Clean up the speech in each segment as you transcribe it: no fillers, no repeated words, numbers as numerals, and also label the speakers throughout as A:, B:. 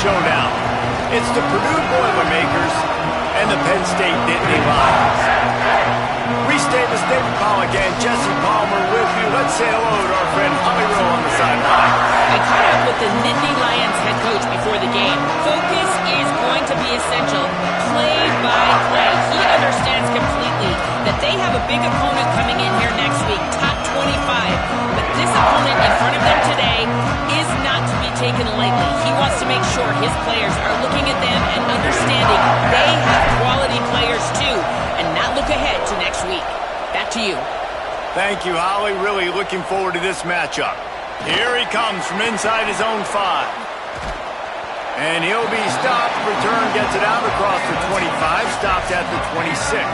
A: showdown. It's the Purdue Boilermakers and the Penn State Nittany Lions. Restate the statement call again. Jesse Palmer with you. Let's say hello to our friend Holly Rowe on the sideline.
B: I caught up with the Nittany Lions head coach before the game. Focus is going to be essential, play by play. He understands completely that they have a big opponent coming in here next week, top 25. But this opponent in front of them today is not to be taken lightly. He wants to make sure his players are looking at them and understanding they have quality players too, and not look ahead to next week. Back to you.
A: Thank you, Holly. Really looking forward to this matchup. Here he comes from inside his own 5. And he'll be stopped. Return gets it out across the 25. Stopped at the 26.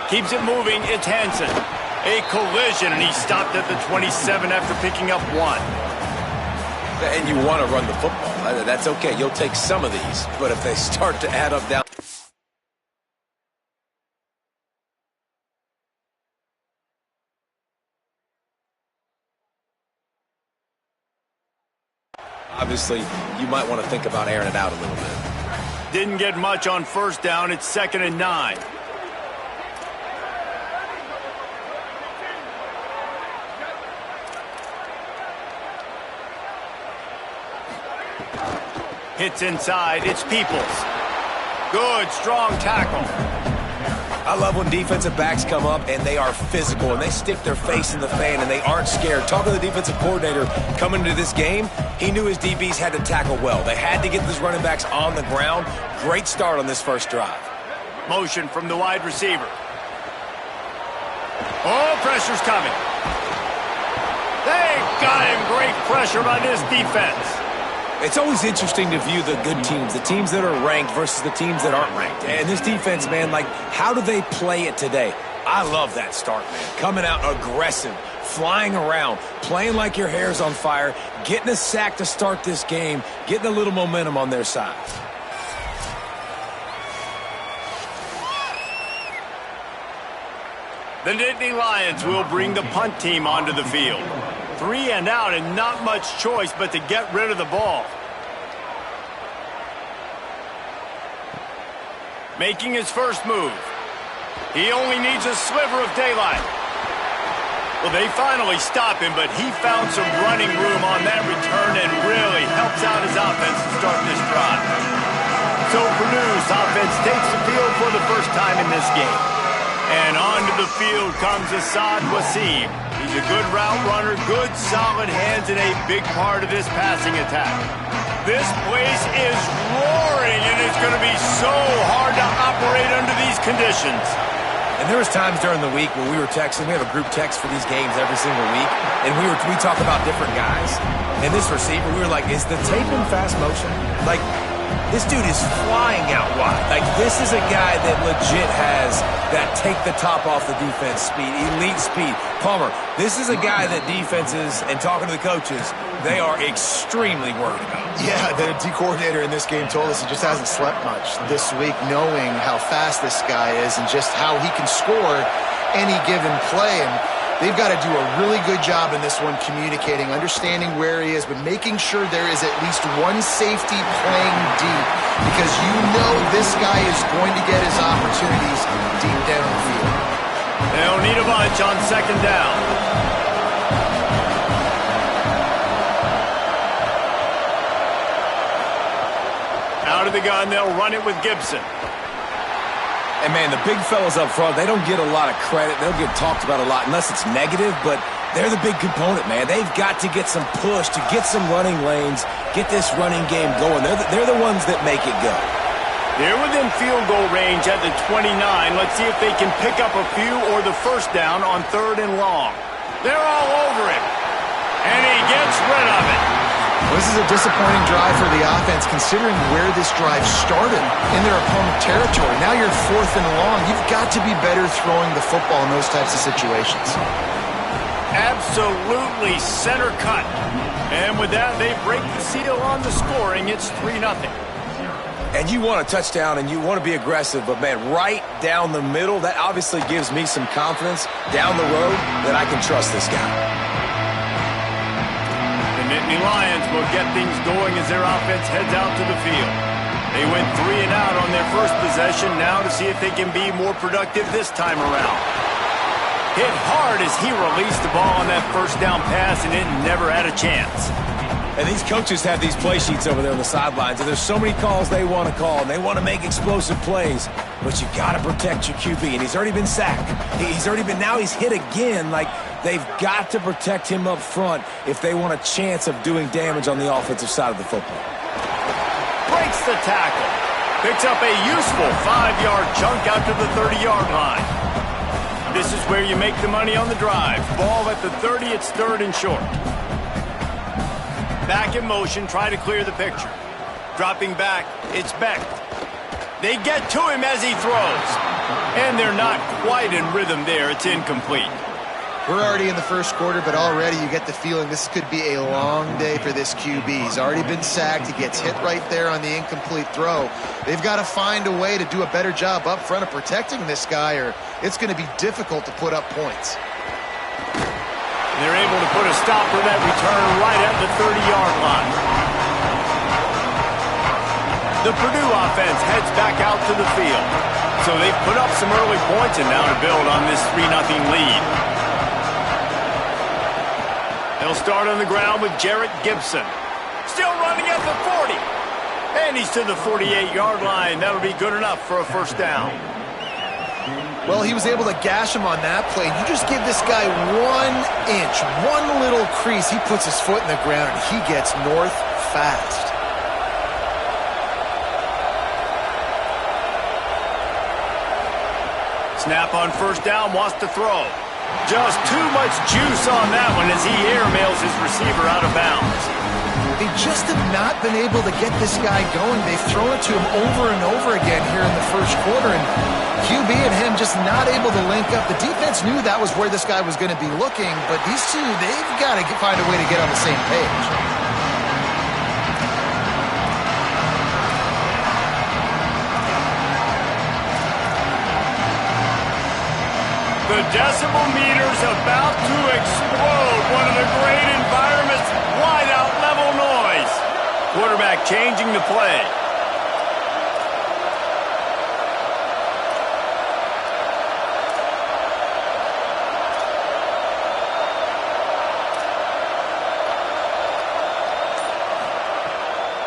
A: Keeps it moving, it's Hansen. A collision, and he stopped at the 27 after picking up 1.
C: And you want to run the football. That's okay. You'll take some of these. But if they start to add up down... Obviously, you might want to think about airing it out a little bit.
A: Didn't get much on first down. It's 2nd and 9. Hits inside, it's Peoples. Good, strong tackle.
C: I love when defensive backs come up and they are physical and they stick their face in the fan and they aren't scared. Talking to the defensive coordinator coming into this game, he knew his DBs had to tackle well. They had to get these running backs on the ground. Great start on this first drive.
A: Motion from the wide receiver. Oh, pressure's coming. They got him. Great pressure by this defense.
C: It's always interesting to view the good teams, the teams that are ranked versus the teams that aren't ranked. And this defense, man, like, how do they play it today? I love that start, man. Coming out aggressive, flying around, playing like your hair's on fire, getting a sack to start this game, getting a little momentum on their side.
A: The Nittany Lions will bring the punt team onto the field. 3 and out and not much choice but to get rid of the ball. Making his first move. He only needs a sliver of daylight. Well, they finally stop him, but he found some running room on that return and really helps out his offense to start this drive. So Purdue's offense takes the field for the first time in this game. And onto the field comes Assad Wasim. He's a good route runner, good solid hands, and a big part of this passing attack. This place is roaring, and it's going to be so hard to operate under these conditions.
C: And there was times during the week when we were texting. We have a group text for these games every single week, and we talk about different guys. And this receiver, we were like, is the tape in fast motion? Like, this dude is flying out wide. Like, this is a guy that legit has that take the top off the defense speed, elite speed. Palmer, this is a guy that defenses, and talking to the coaches, they are extremely worried about.
D: Yeah, the D coordinator in this game told us he just hasn't slept much this week, knowing how fast this guy is and just how he can score any given play. And they've got to do a really good job in this one communicating, understanding where he is, but making sure there is at least one safety playing deep, because you know this guy is going to get his opportunities deep down the field.
A: They'll need a bunch on 2nd down. Out of the gun, they'll run it with Gibson.
C: And, man, the big fellas up front, they don't get a lot of credit. They'll get talked about a lot unless it's negative, but they're the big component, man. They've got to get some push, to get some running lanes, get this running game going. They're the ones that make it go.
A: They're within field goal range at the 29. Let's see if they can pick up a few or the first down on 3rd and long. They're all over it, and he gets rid of it.
D: This is a disappointing drive for the offense, considering where this drive started in their opponent territory. Now you're 4th and long. You've got to be better throwing the football in those types of situations.
A: Absolutely center cut. And with that, they break the seal on the scoring. It's 3-0.
C: And you want a touchdown and you want to be aggressive, but man, right down the middle, that obviously gives me some confidence down the road that I can trust this guy.
A: The Nittany Lions will get things going as their offense heads out to the field. They went 3 and out on their first possession, now to see if they can be more productive this time around. Hit hard as he released the ball on that first down pass, and it never had a chance.
C: And these coaches have these play sheets over there on the sidelines, and there's so many calls they want to call, and they want to make explosive plays. But you got to protect your QB, and he's already been sacked. Now he's hit again. Like, they've got to protect him up front if they want a chance of doing damage on the offensive side of the football.
A: Breaks the tackle. Picks up a useful 5-yard chunk out to the 30-yard line. This is where you make the money on the drive. Ball at the 30, it's 3rd and short. Back in motion, try to clear the picture. Dropping back, it's Beck. They get to him as he throws. And they're not quite in rhythm there. It's incomplete.
D: We're already in the first quarter, but already you get the feeling this could be a long day for this QB. He's already been sacked. He gets hit right there on the incomplete throw. They've got to find a way to do a better job up front of protecting this guy, or it's going to be difficult to put up points.
A: They're able to put a stop to that return right at the 30-yard line. The Purdue offense heads back out to the field. So they've put up some early points and now to build on this 3-0 lead. They'll start on the ground with Jarrett Gibson. Still running at the 40. And he's to the 48-yard line. That'll be good enough for a first down.
D: Well, he was able to gash him on that play. You just give this guy 1 inch, one little crease. He puts his foot in the ground, and he gets north fast.
A: Snap on first down, wants to throw. Just too much juice on that one as he airmails his receiver out of bounds.
D: They just have not been able to get this guy going. They've thrown it to him over and over again here in the first quarter, and QB and him just not able to link up. The defense knew that was where this guy was going to be looking, but these two, they've got to find a way to get on the same page.
A: The decibel meter's about to explode. One of the great environments, wide out level noise. Quarterback changing the play.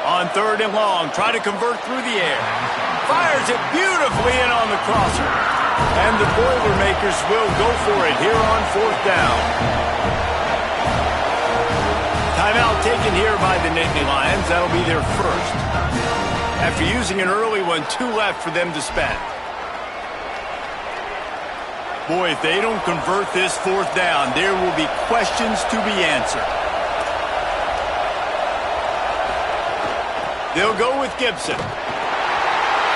A: On 3rd and long, try to convert through the air. Fires it beautifully in on the crosser. And the Boilermakers will go for it here on 4th down. Timeout taken here by the Nittany Lions. That'll be their first. After using an early one, 2 left for them to spend. Boy, if they don't convert this 4th down, there will be questions to be answered. They'll go with Gibson.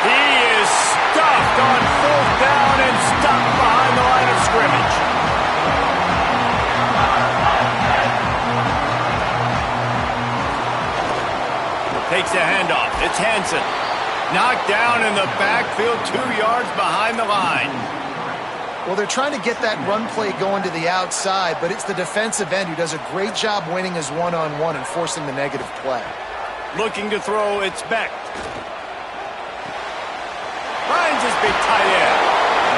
A: He is stuffed on 4th down and stopped behind the line of scrimmage. Takes a handoff. It's Hansen. Knocked down in the backfield, 2 yards behind the line.
D: Well, they're trying to get that run play going to the outside, but it's the defensive end who does a great job winning his one-on-one and forcing the negative play.
A: Looking to throw, it's Beck. Finds his big tight end.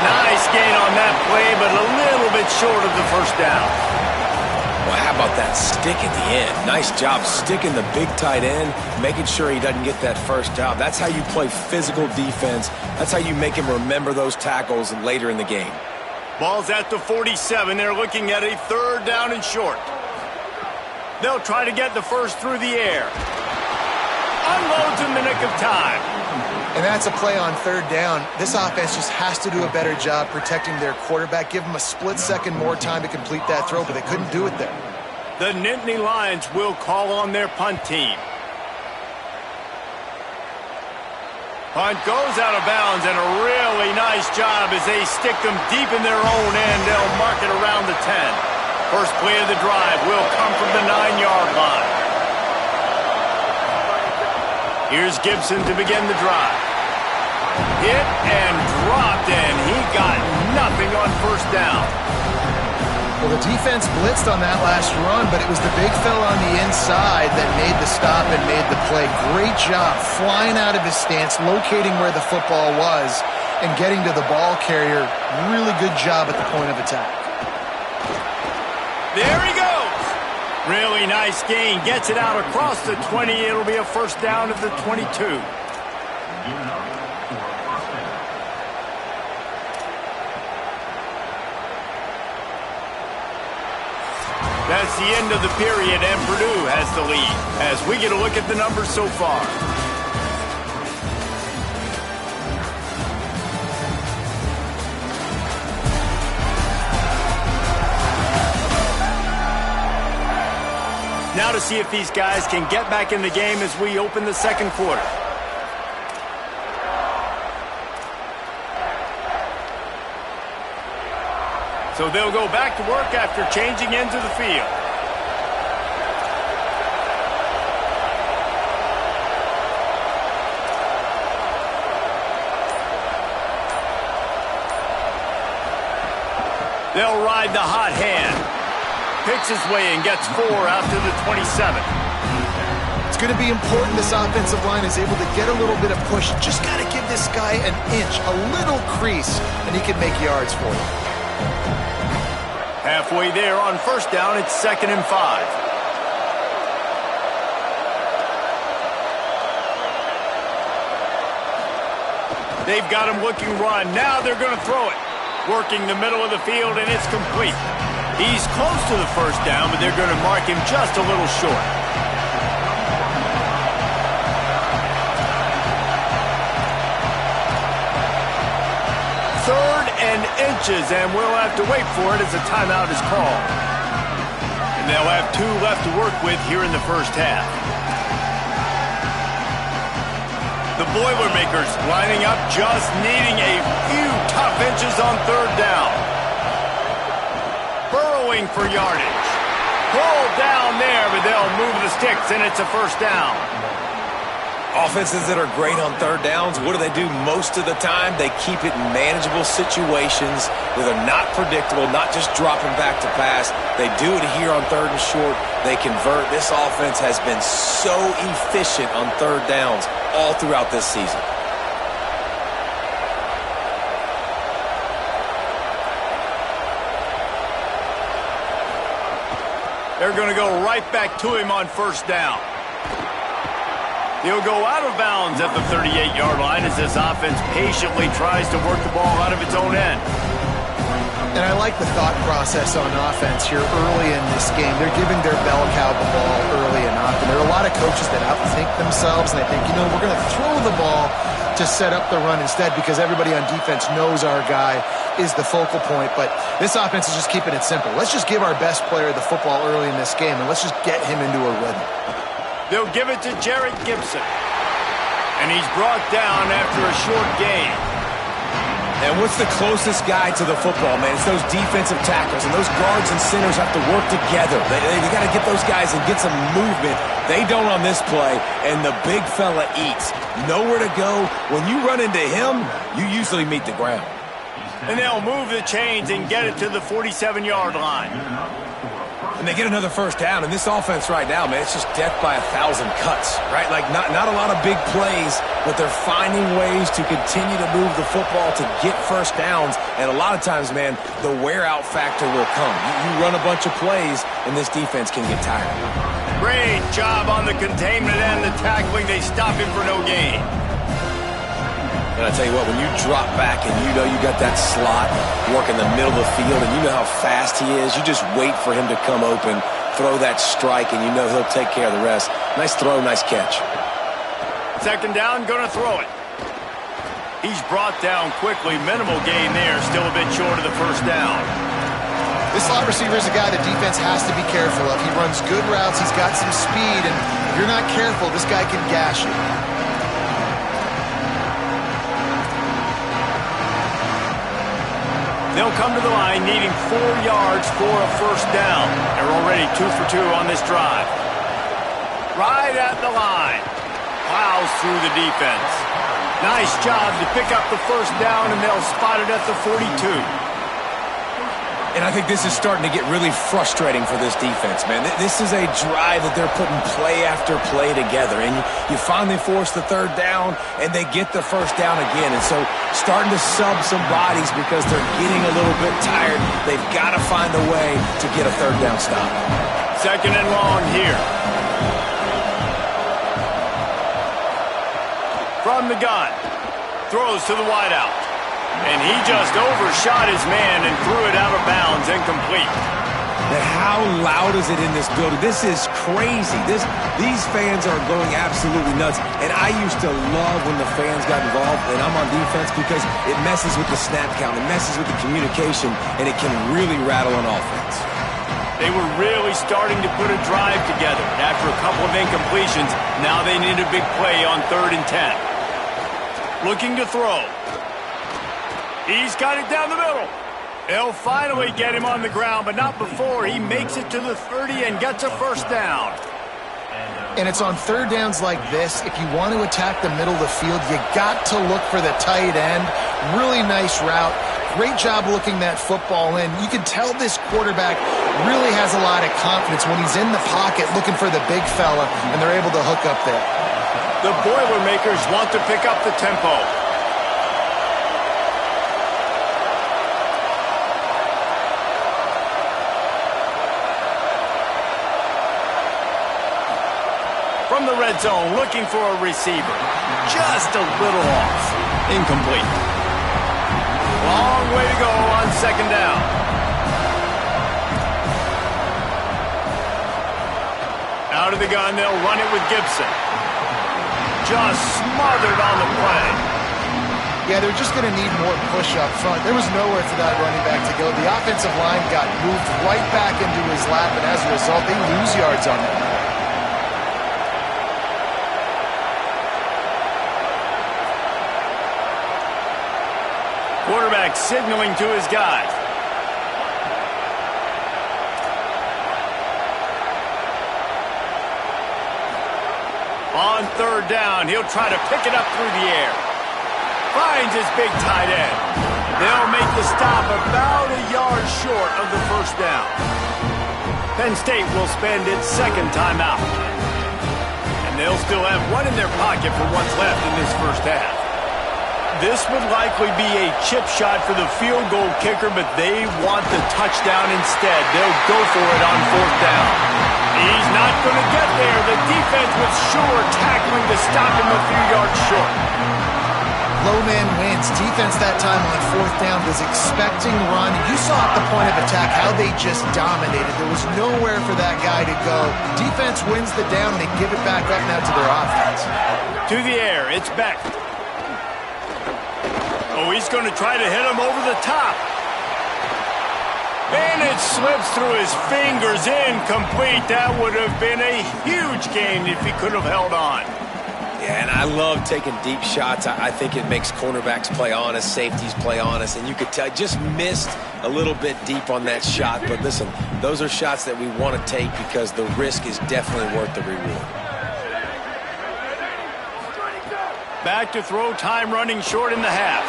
A: Nice gain on that play, but a little bit short of the first down.
C: Well, how about that stick at the end? Nice job sticking the big tight end, making sure he doesn't get that first down. That's how you play physical defense. That's how you make him remember those tackles later in the game.
A: Ball's at the 47. They're looking at a 3rd down and short. They'll try to get the first through the air. Unloads in the nick of time.
D: And that's a play on 3rd down. This offense just has to do a better job protecting their quarterback. Give him a split second more time to complete that throw, but they couldn't do it there.
A: The Nittany Lions will call on their punt team. Punt goes out of bounds, and a really nice job as they stick them deep in their own end. They'll mark it around the 10. First play of the drive will come from the 9-yard line. Here's Gibson to begin the drive. Hit and dropped, and he got nothing on first down.
D: Well, the defense blitzed on that last run, but it was the big fella on the inside that made the stop and made the play. Great job flying out of his stance, locating where the football was, and getting to the ball carrier. Really good job at the point of attack.
A: There he goes. Really nice gain. Gets it out across the 20. It'll be a first down at the 22. That's the end of the period, and Purdue has the lead as we get a look at the numbers so far. Now to see if these guys can get back in the game as we open the second quarter. So they'll go back to work after changing into the field. They'll ride the hot hand. Picks his way and gets 4 out to the 27.
D: It's going to be important this offensive line is able to get a little bit of push. Just got to give this guy an inch, a little crease, and he can make yards for you.
A: Halfway there on first down, it's 2nd and 5. They've got him looking run. Now they're going to throw it. Working the middle of the field, and it's complete. He's close to the first down, but they're going to mark him just a little short. Third and inches, and we'll have to wait for it as a timeout is called. And they'll have 2 left to work with here in the first half. The Boilermakers lining up, just needing a few tough inches on third down. Burrowing for yardage. Pulled down there, but they'll move the sticks, and it's a first down.
C: Offenses that are great on third downs, what do? Most of the time, they keep it in manageable situations where they're not predictable, not just dropping back to pass. They do it here on 3rd and short. They convert. This offense has been so efficient on third downs all throughout this season.
A: They're going to go right back to him on first down. He'll go out of bounds at the 38-yard line as this offense patiently tries to work the ball out of its own end.
D: And I like the thought process on offense here early in this game. They're giving their bell cow the ball early and often. There are a lot of coaches that outthink themselves, and they think, you know, we're going to throw the ball to set up the run instead because everybody on defense knows our guy is the focal point. But this offense is just keeping it simple. Let's just give our best player the football early in this game, and let's just get him into a rhythm.
A: They'll give it to Jared Gibson. And he's brought down after a short gain.
C: And what's the closest guy to the football, man? It's those defensive tackles, and those guards and centers have to work together. They got to get those guys and get some movement. They don't on this play, and the big fella eats. Nowhere to go. When you run into him, you usually meet the ground.
A: And they'll move the chains and get it to the 47-yard line.
C: And they get another first down. And this offense right now, man, it's just death by 1,000 cuts, right? Like not a lot of big plays, but they're finding ways to continue to move the football to get first downs. And a lot of times, man, the wear-out factor will come. You run a bunch of plays, and this defense can get tired.
A: Great job on the containment and the tackling. They stop him for no gain.
C: And I tell you what, when you drop back and you know you got that slot work in the middle of the field and you know how fast he is, you just wait for him to come open, throw that strike, and you know he'll take care of the rest. Nice throw, nice catch.
A: Second down, gonna throw it. He's brought down quickly. Minimal gain there, still a bit short of the first down.
D: This slot receiver is a guy the defense has to be careful of. He runs good routes. He's got some speed, and if you're not careful, this guy can gash you.
A: They'll come to the line needing 4 yards for a first down. They're already 2 for 2 on this drive. Right at the line. Plows through the defense. Nice job to pick up the first down, and they'll spot it at the 42.
C: And I think this is starting to get really frustrating for this defense, man. This is a drive that they're putting play after play together. And you finally force the third down, and they get the first down again. And so starting to sub some bodies because they're getting a little bit tired. They've got to find a way to get a third down stop.
A: Second and long here. From the gun. Throws to the wideout. And he just overshot his man and threw it out of bounds, incomplete.
C: And how loud is it in this building? This is crazy. These fans are going absolutely nuts. And I used to love when the fans got involved, and I'm on defense, because it messes with the snap count, it messes with the communication, and it can really rattle an offense.
A: They were really starting to put a drive together. After a couple of incompletions, now they need a big play on 3rd and 10. Looking to throw. He's got it down the middle. They'll finally get him on the ground, but not before he makes it to the 30 and gets a first down.
D: And it's on third downs like this. If you want to attack the middle of the field, you got to look for the tight end. Really nice route. Great job looking that football in. You can tell this quarterback really has a lot of confidence when he's in the pocket looking for the big fella, and they're able to hook up there.
A: The Boilermakers want to pick up the tempo. From the red zone, looking for a receiver. Just a little off. Incomplete. Long way to go on 2nd down. Out of the gun, they'll run it with Gibson. Just smothered on the play.
D: Yeah, they're just going to need more push up front. There was nowhere for that running back to go. The offensive line got moved right back into his lap, and as a result, they lose yards on that.
A: Quarterback signaling to his guys. On 3rd down, he'll try to pick it up through the air. Finds his big tight end. They'll make the stop about a yard short of the first down. Penn State will spend its 2nd timeout. And they'll still have one in their pocket for what's left in this first half. This would likely be a chip shot for the field goal kicker, but they want the touchdown instead. They'll go for it on 4th down. He's not going to get there. The defense was sure tackling to stop him a few yards short.
D: Low man wins. Defense that time on 4th down was expecting run. You saw at the point of attack how they just dominated. There was nowhere for that guy to go. Defense wins the down. They give it back up now to their offense.
A: To the air. It's Beck. Oh, he's going to try to hit him over the top. And it slips through his fingers, incomplete. That would have been a huge gain if he could have held on.
C: Yeah, and I love taking deep shots. I think it makes cornerbacks play honest, safeties play honest, and you could tell just missed a little bit deep on that shot. But listen, those are shots that we want to take because the risk is definitely worth the reward.
A: Back to throw, time running short in the half.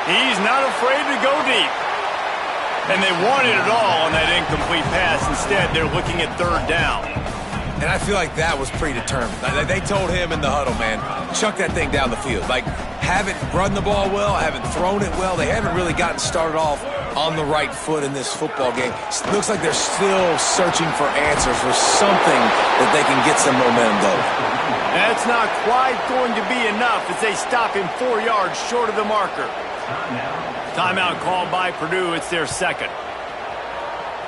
A: He's not afraid to go deep. And they wanted it all on that incomplete pass. Instead, they're looking at 3rd down.
C: And I feel like that was predetermined. They told him in the huddle, man, chuck that thing down the field. Like, haven't run the ball well, haven't thrown it well. They haven't really gotten started off on the right foot in this football game. It looks like they're still searching for answers, for something that they can get some momentum going.
A: That's not quite going to be enough as they stop him 4 yards short of the marker. Timeout called by Purdue. It's their 2nd.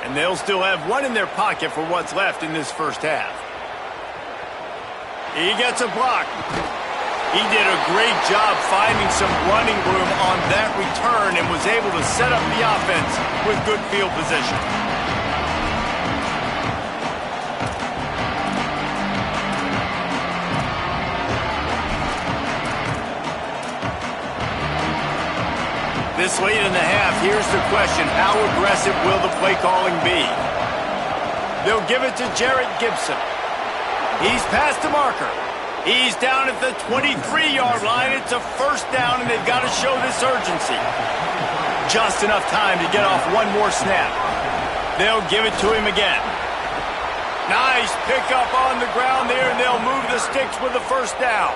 A: And they'll still have one in their pocket for what's left in this first half. He gets a block. He did a great job finding some running room on that return and was able to set up the offense with good field position. This late in the half, here's the question. How aggressive will the play calling be? They'll give it to Jarrett Gibson. He's past the marker. He's down at the 23-yard line. It's a first down, and they've got to show this urgency. Just enough time to get off one more snap. They'll give it to him again. Nice pickup on the ground there, and they'll move the sticks with the first down.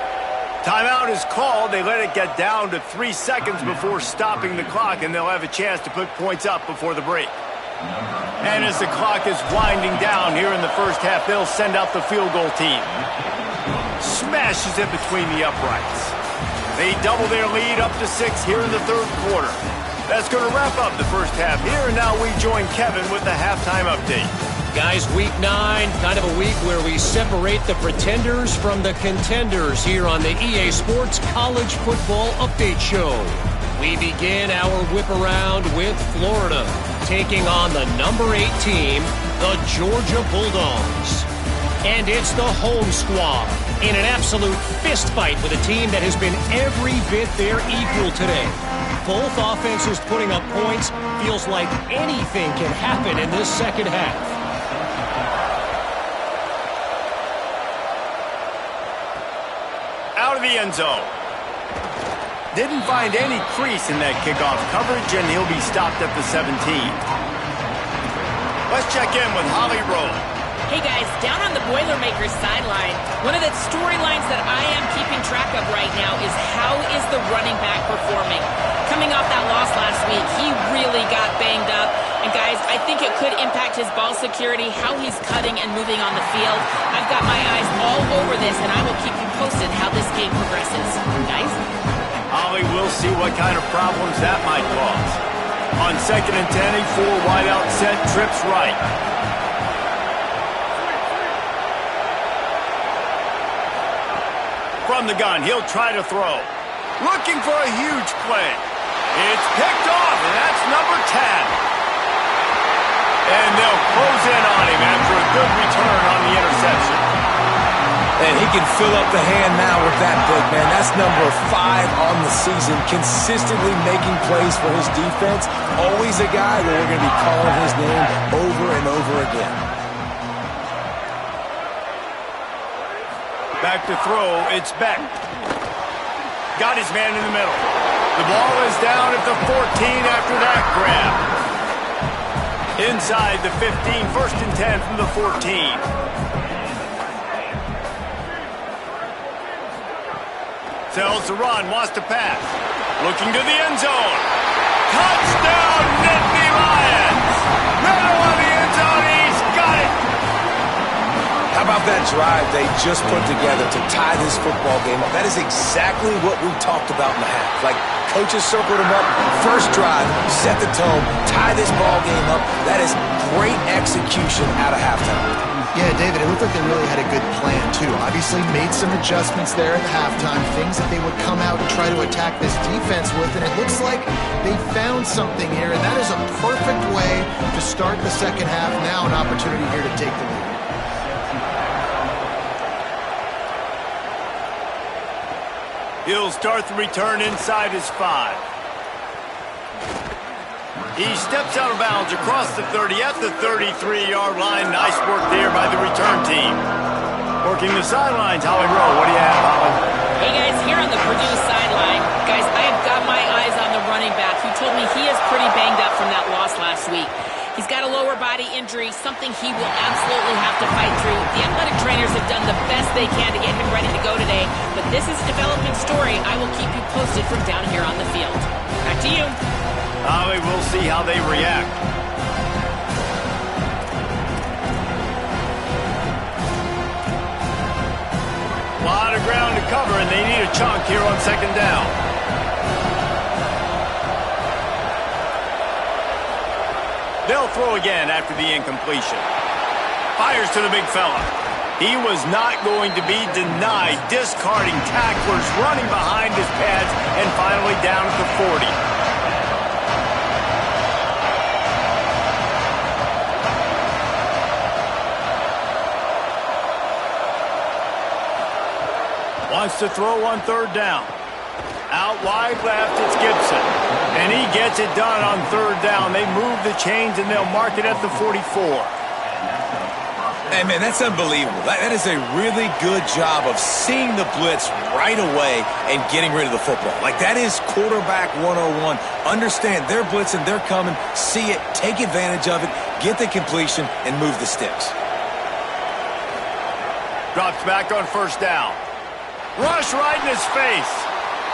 A: Timeout is called. They let it get down to 3 seconds before stopping the clock, and they'll have a chance to put points up before the break. And as the clock is winding down here in the first half, they'll send out the field goal team. Smashes it between the uprights. They double their lead up to 6 here in the third quarter. That's going to wrap up the first half here, and now we join Kevin with the halftime update.
E: Guys, week 9, kind of a week where we separate the pretenders from the contenders here on the EA Sports College Football Update Show. We begin our whip around with Florida, taking on the number 8 team, the Georgia Bulldogs. And it's the home squad in an absolute fist fight with a team that has been every bit their equal today. Both offenses putting up points. Feels like anything can happen in this second half.
A: Out of the end zone. Didn't find any crease in that kickoff coverage, and he'll be stopped at the 17. Let's check in with Holly Rowe.
B: Hey guys, down on the Boilermakers sideline, one of the storylines that I am keeping track of right now is how is the running back performing? Coming off that loss last week, he really got banged up. And guys, I think it could impact his ball security, how he's cutting and moving on the field. I've got my eyes all over this, and I will keep you posted how this game progresses. Guys?
A: Holly, we'll see what kind of problems that might cause. On 2nd and 10, a 4 wide out set, trips right. From the gun, he'll try to throw. Looking for a huge play. It's picked off, and that's number 10. And they'll close in on him after a good return on the interception.
C: And he can fill up the hand now with that big man. That's number 5 on the season, consistently making plays for his defense. Always a guy where we're going to be calling his name over and over again.
A: Back to throw, it's Beck. Got his man in the middle. The ball is down at the 14 after that grab. Inside the 15, 1st and 10 from the 14. Sells the run, wants to pass. Looking to the end zone. Touchdown, Nittany Lions! Middle of the end zone, he's got it!
C: How about that drive they just put together to tie this football game up? That is exactly what we talked about in the half. Like, coaches circled him up, first drive, set the tone, tie this ball game up. That is great execution out of halftime.
D: Yeah, David, it looked like they really had a good plan, too. Obviously made some adjustments there at the halftime, things that they would come out and try to attack this defense with, and it looks like they found something here, and that is a perfect way to start the second half. Now an opportunity here to take the lead.
A: He'll start the return inside his 5. He steps out of bounds across the 30 at the 33-yard line. Nice work there by the return team. Working the sidelines, Holly Rowe. What do you have, Holly?
B: Hey guys, here on the Purdue sideline, guys, I have got my eyes on the running back who told me he is pretty banged up from that loss last week. He's got a lower body injury, something he will absolutely have to fight through. The athletic trainers have done the best they can to get him ready to go today, but this is a developing story. I will keep you posted from down here on the field. Back to you.
A: Holly, we'll see how they react. A lot of ground to cover, and they need a chunk here on 2nd down. They'll throw again after the incompletion. Fires to the big fella. He was not going to be denied, discarding tacklers, running behind his pads, and finally down at the 40. Wants to throw on 3rd down. Out wide left, it's Gibson. And he gets it done on third down. They move the chains, and they'll mark it at the 44.
C: Hey, man, that's unbelievable. That is a really good job of seeing the blitz right away and getting rid of the football. Like, that is quarterback 101. Understand they're blitzing, they're coming, see it, take advantage of it, get the completion, and move the sticks.
A: Drops back on first down. Rush right in his face.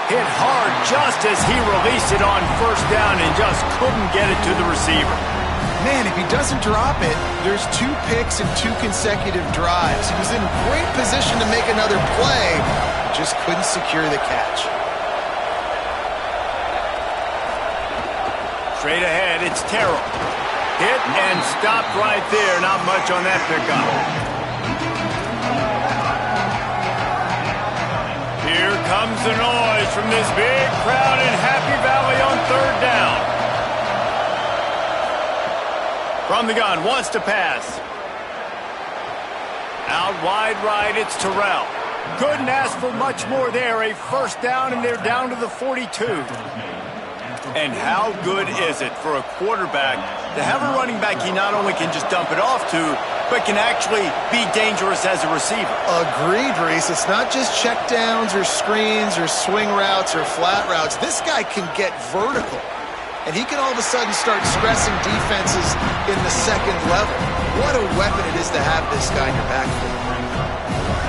A: Hit hard just as he released it on first down and just couldn't get it to the receiver.
D: Man, if he doesn't drop it, there's 2 picks and 2 consecutive drives. He was in great position to make another play, just couldn't secure the catch.
A: Straight ahead, it's Terrell. Hit and stopped right there. Not much on that pickup. Here comes the noise from this big crowd in Happy Valley on third down. From the gun, wants to pass. Out wide right, it's Terrell. Couldn't ask for much more there. A first down, and they're down to the 42. And how good is it for a quarterback to have a running back he not only can just dump it off to, but can actually be dangerous as a receiver?
D: Agreed, Reese. It's not just check downs or screens or swing routes or flat routes. This guy can get vertical. And he can all of a sudden start stressing defenses in the second level. What a weapon it is to have this guy in your backfield.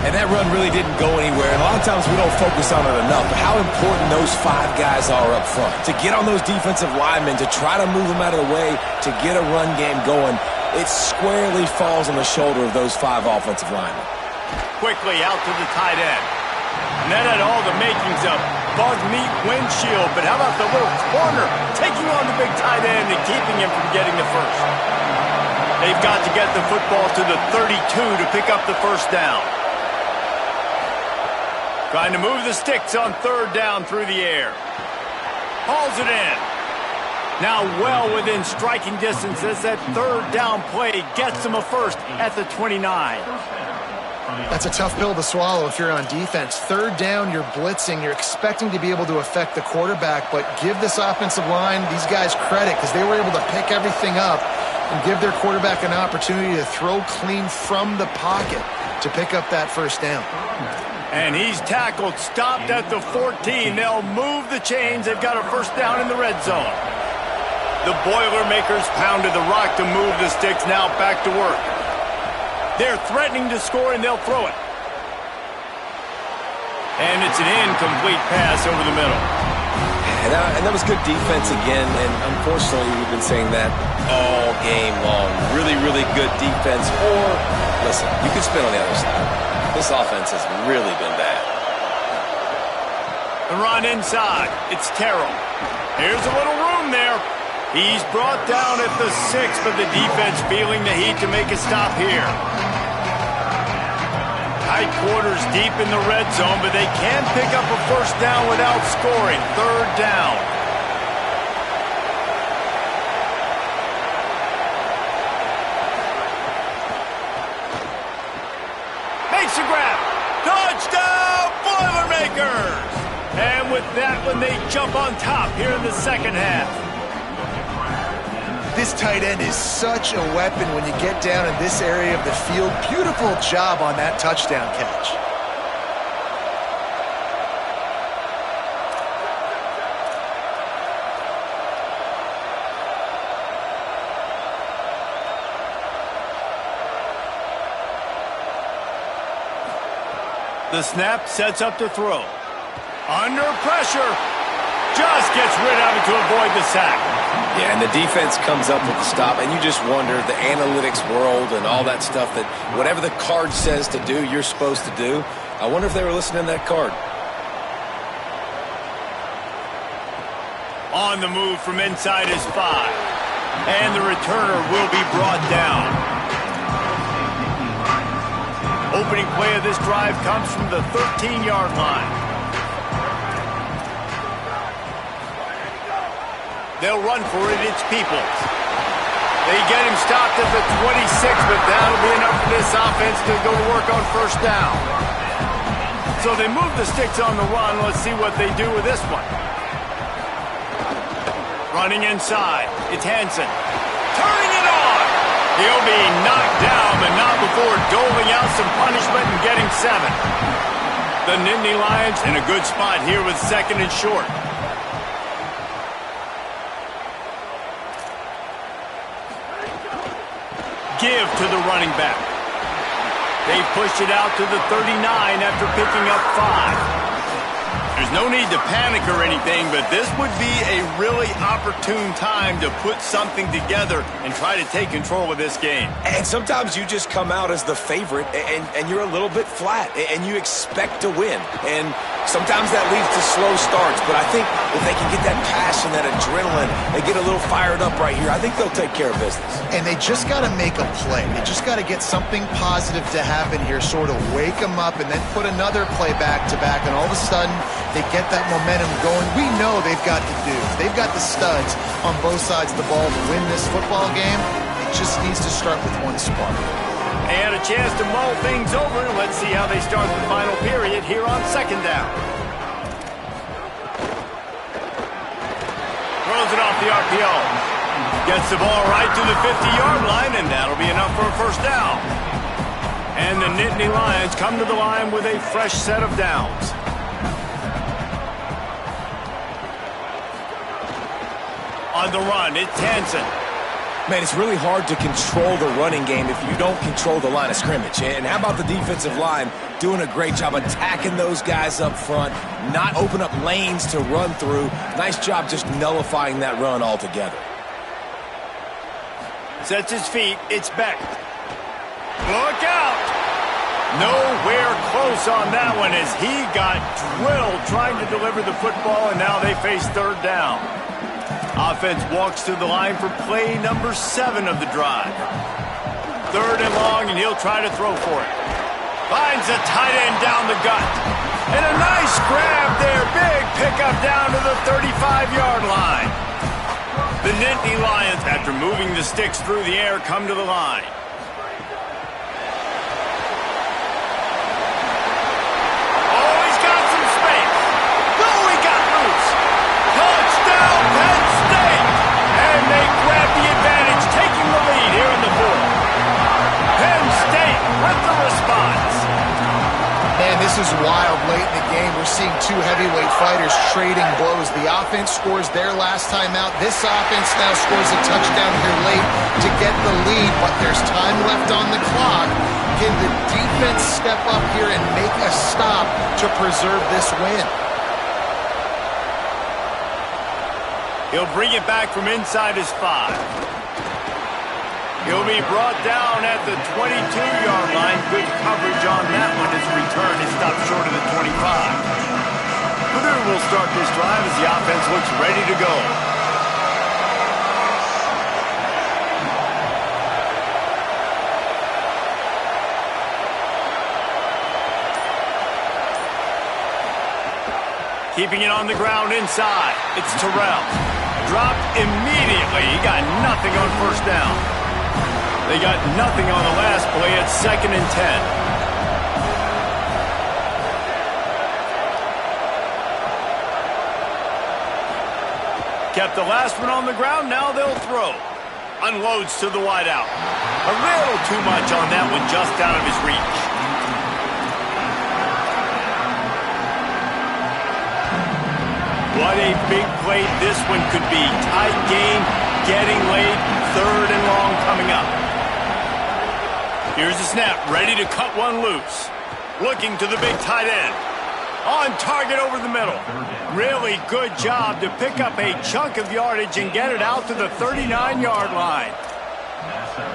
C: And that run really didn't go anywhere. And a lot of times we don't focus on it enough, but how important those 5 guys are up front. To get on those defensive linemen, to try to move them out of the way, to get a run game going, it squarely falls on the shoulder of those 5 offensive linemen.
A: Quickly out to the tight end. And that had all the makings of bug meat windshield, but how about the little corner taking on the big tight end and keeping him from getting the first? They've got to get the football to the 32 to pick up the first down. Trying to move the sticks on third down through the air. Hauls it in. Now well within striking distance as that third down play gets them a first at the 29.
D: That's a tough pill to swallow if you're on defense. Third down, you're blitzing. You're expecting to be able to affect the quarterback, but give this offensive line, these guys, credit because they were able to pick everything up and give their quarterback an opportunity to throw clean from the pocket to pick up that first down.
A: And he's tackled, stopped at the 14. They'll move the chains. They've got a first down in the red zone. The Boilermakers pounded the rock to move the sticks. Now back to work. They're threatening to score, and they'll throw it. And it's an incomplete pass over the middle.
C: And that was good defense again, and unfortunately we've been saying that all game long. Really, really good defense. Or, listen, you could spin on the other side. This offense has really been bad.
A: The run inside. It's Terrell. Here's a little room there. He's brought down at the 6, but the defense feeling the heat to make a stop here. Tight quarters deep in the red zone, but they can pick up a first down without scoring. Third down. Makes a grab. Touchdown, Boilermakers! And with that one, they jump on top here in the second half.
D: This tight end is such a weapon when you get down in this area of the field. Beautiful job on that touchdown catch.
A: The snap sets up to throw. Under pressure. Just gets rid of it to avoid the sack.
C: Yeah, and the defense comes up with the stop, and you just wonder, the analytics world and all that stuff, that whatever the card says to do, you're supposed to do. I wonder if they were listening to that card.
A: On the move from inside his 5. And the returner will be brought down. Opening play of this drive comes from the 13-yard line. They'll run for it. It's Peoples. They get him stopped at the 26, but that'll be enough for this offense to go to work on first down. So they move the sticks on the run. Let's see what they do with this one. Running inside. It's Hansen. Turning it on. He'll be knocked down, but not before doling out some punishment and getting 7. The Nittany Lions in a good spot here with 2nd and short. Give to the running back. They pushed it out to the 39 after picking up 5. There's no need to panic or anything, but this would be a really opportune time to put something together and try to take control of this game.
C: And sometimes you just come out as the favorite, and you're a little bit flat, and you expect to win. And sometimes that leads to slow starts, but I think if they can get that passion, that adrenaline, they get a little fired up right here, I think they'll take care of business.
D: And they just got to make a play. They just got to get something positive to happen here, sort of wake them up, and then put another play back-to-back, and all of a sudden they get that momentum going. We know they've got the dudes. They've got the studs on both sides of the ball to win this football game. It just needs to start with one spark.
A: They had a chance to mull things over. Let's see how they start the final period here on 2nd down. Throws it off the RPO. Gets the ball right to the 50-yard line, and that'll be enough for a 1st down. And the Nittany Lions come to the line with a fresh set of downs. On the run, it's Hansen.
C: Man, it's really hard to control the running game if you don't control the line of scrimmage. And how about the defensive line doing a great job attacking those guys up front, not open up lanes to run through. Nice job just nullifying that run altogether.
A: Sets his feet. It's Beck. Look out! Nowhere close on that one as he got drilled trying to deliver the football, and now they face 3rd down. Offense walks to the line for play number 7 of the drive. 3rd and long, and he'll try to throw for it. Finds a tight end down the gut. And a nice grab there. Big pickup down to the 35-yard line. The Nittany Lions, after moving the sticks through the air, come to the line. Oh, he's got some space. No, he got loose. Touchdown, Penn State. And they grab the advantage, taking the lead here in the 4th. Penn State with the response.
D: Man, this is wild late in the game. We're seeing 2 heavyweight fighters trading blows. The offense scores their last time out. This offense now scores a touchdown here late to get the lead, but there's time left on the clock. Can the defense step up here and make a stop to preserve this win?
A: He'll bring it back from inside his 5. He'll be brought down at the 22-yard line. Good coverage on that one. His return is stopped short of the 25. Purdue will start this drive as the offense looks ready to go. Keeping it on the ground inside. It's Terrell. Dropped immediately. He got nothing on 1st down. They got nothing on the last play. It's 2nd and 10. Kept the last one on the ground. Now they'll throw. Unloads to the wideout. A little too much on that one, just out of his reach. What a big play this one could be. Tight game, getting late, 3rd and long coming up. Here's the snap, ready to cut one loose. Looking to the big tight end. On target over the middle. Really good job to pick up a chunk of yardage and get it out to the 39-yard line.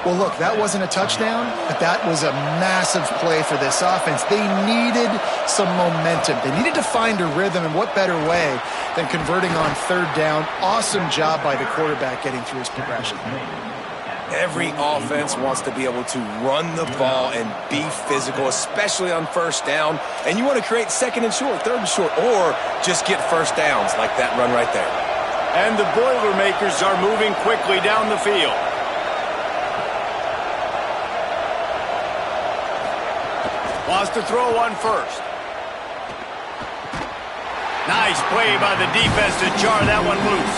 D: Well, look, that wasn't a touchdown, but that was a massive play for this offense. They needed some momentum. They needed to find a rhythm, and what better way than converting on 3rd down. Awesome job by the quarterback getting through his progression.
C: Every offense wants to be able to run the ball and be physical, especially on 1st down. And you want to create 2nd and short, 3rd and short, or just get 1st downs like that run right there.
A: And the Boilermakers are moving quickly down the field. Wants to throw on 1st. Nice play by the defense to jar that one loose.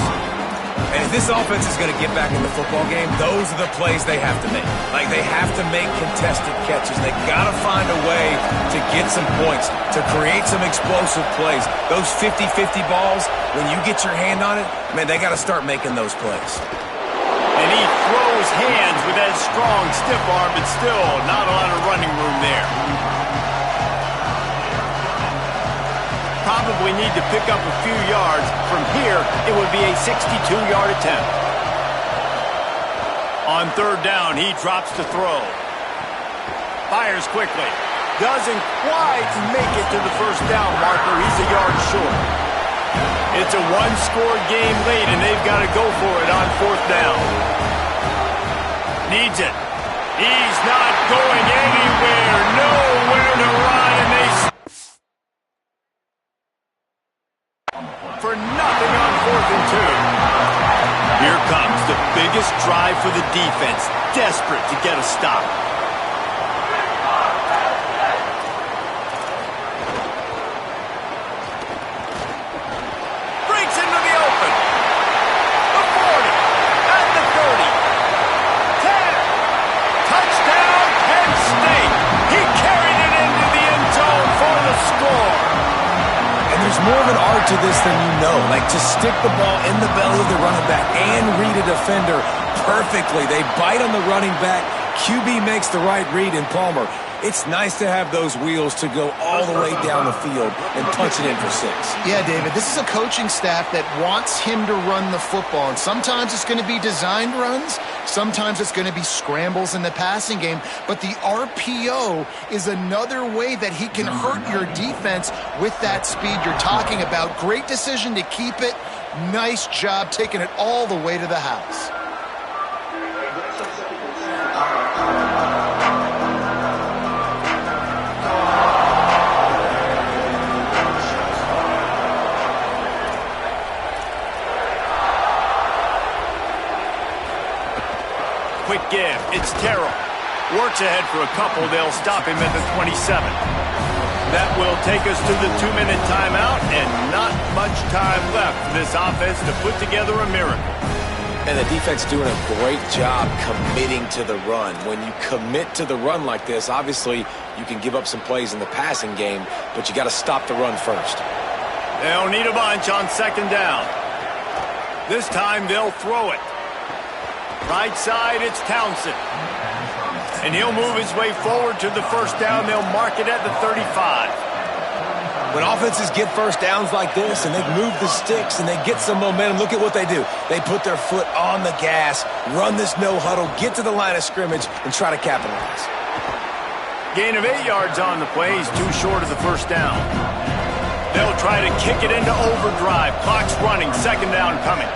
C: And if this offense is going to get back in the football game, those are the plays they have to make. Like, they have to make contested catches. They got to find a way to get some points, to create some explosive plays. Those 50-50 balls, when you get your hand on it, man, they got to start making those plays.
A: And he throws hands with that strong, stiff arm, but still not a lot of running room there. Probably need to pick up a few yards. From here, it would be a 62-yard attempt. On third down, he drops to throw. Fires quickly. Doesn't quite make it to the first down marker. He's a yard short. It's a one-score game late, and they've got to go for it on fourth down. Needs it. He's not going anywhere. Nowhere to run, and they for nothing on 4th and 2. Here comes the biggest drive for the defense, desperate to get a stop. Breaks into the open. The 40, at the 30, 10. Touchdown, Penn State. He carried it into the end zone for the score.
C: There's more of an art to this than you know. Like, to stick the ball in the belly of the running back and read a defender perfectly. They bite on the running back. QB makes the right read in Palmer. It's nice to have those wheels to go all the way down the field and punch it in for 6.
D: Yeah, David, this is a coaching staff that wants him to run the football. And sometimes it's going to be designed runs. Sometimes it's going to be scrambles in the passing game. But the RPO is another way that he can hurt your defense with that speed you're talking about. Great decision to keep it. Nice job taking it all the way to the house.
A: Quick give. It's Terrell. Works ahead for a couple. They'll stop him at the 27. That will take us to the 2-minute timeout, and not much time left for this offense to put together a miracle.
C: And the defense doing a great job committing to the run. When you commit to the run like this, obviously you can give up some plays in the passing game, but you got to stop the run first.
A: They'll need a bunch on second down. This time they'll throw it. Right side, it's Townsend. And he'll move his way forward to the first down. They'll mark it at the 35.
C: When offenses get first downs like this and they move the sticks and they get some momentum, look at what they do. They put their foot on the gas, run this no huddle, get to the line of scrimmage, and try to capitalize.
A: Gain of 8 yards on the play. He's too short of the first down. They'll try to kick it into overdrive. Clock's running. Second down coming.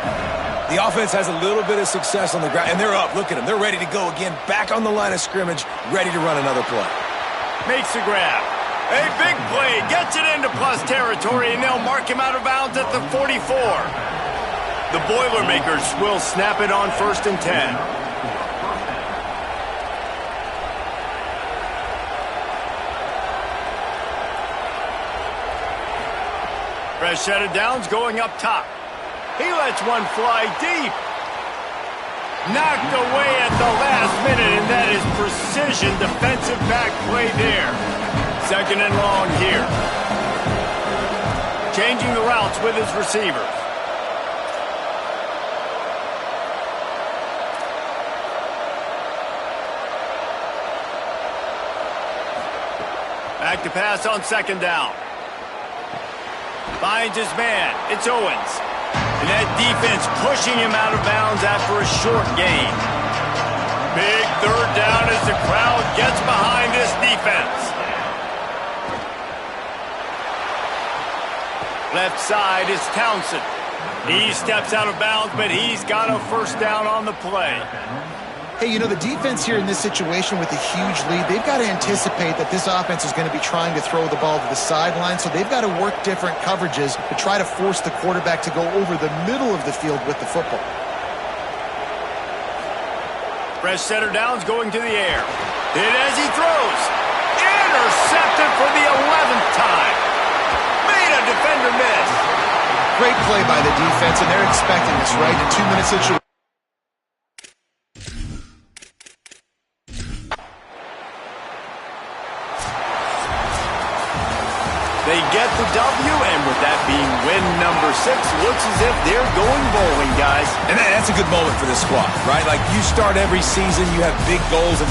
C: The offense has a little bit of success on the ground, and they're up. Look at them. They're ready to go again, back on the line of scrimmage, ready to run another play.
A: Makes the grab. A big play. Gets it into plus territory, and they'll mark him out of bounds at the 44. The Boilermakers will snap it on 1st and 10. Fresh set of downs going up top. He lets one fly deep. Knocked away at the last minute, and that is precision defensive back play there. Second and long here. Changing the routes with his receivers. Back to pass on second down. Finds his man. It's Owens. And that defense pushing him out of bounds after a short gain. Big third down as the crowd gets behind this defense. Left side is Townsend. He steps out of bounds, but he's got a first down on the play.
D: Hey, you know, the defense here in this situation with a huge lead, they've got to anticipate that this offense is going to be trying to throw the ball to the sideline, so they've got to work different coverages to try to force the quarterback to go over the middle of the field with the football.
A: Fresh setter downs going to the air. Hit as he throws. Intercepted for the 11th time. Made a defender missed.
D: Great play by the defense, and they're expecting this, right? A 2-minute situation.
A: They get the W, and with that being win number 6, looks as if they're going bowling, guys.
C: And that's a good moment for this squad, right? Like, you start every season, you have big goals.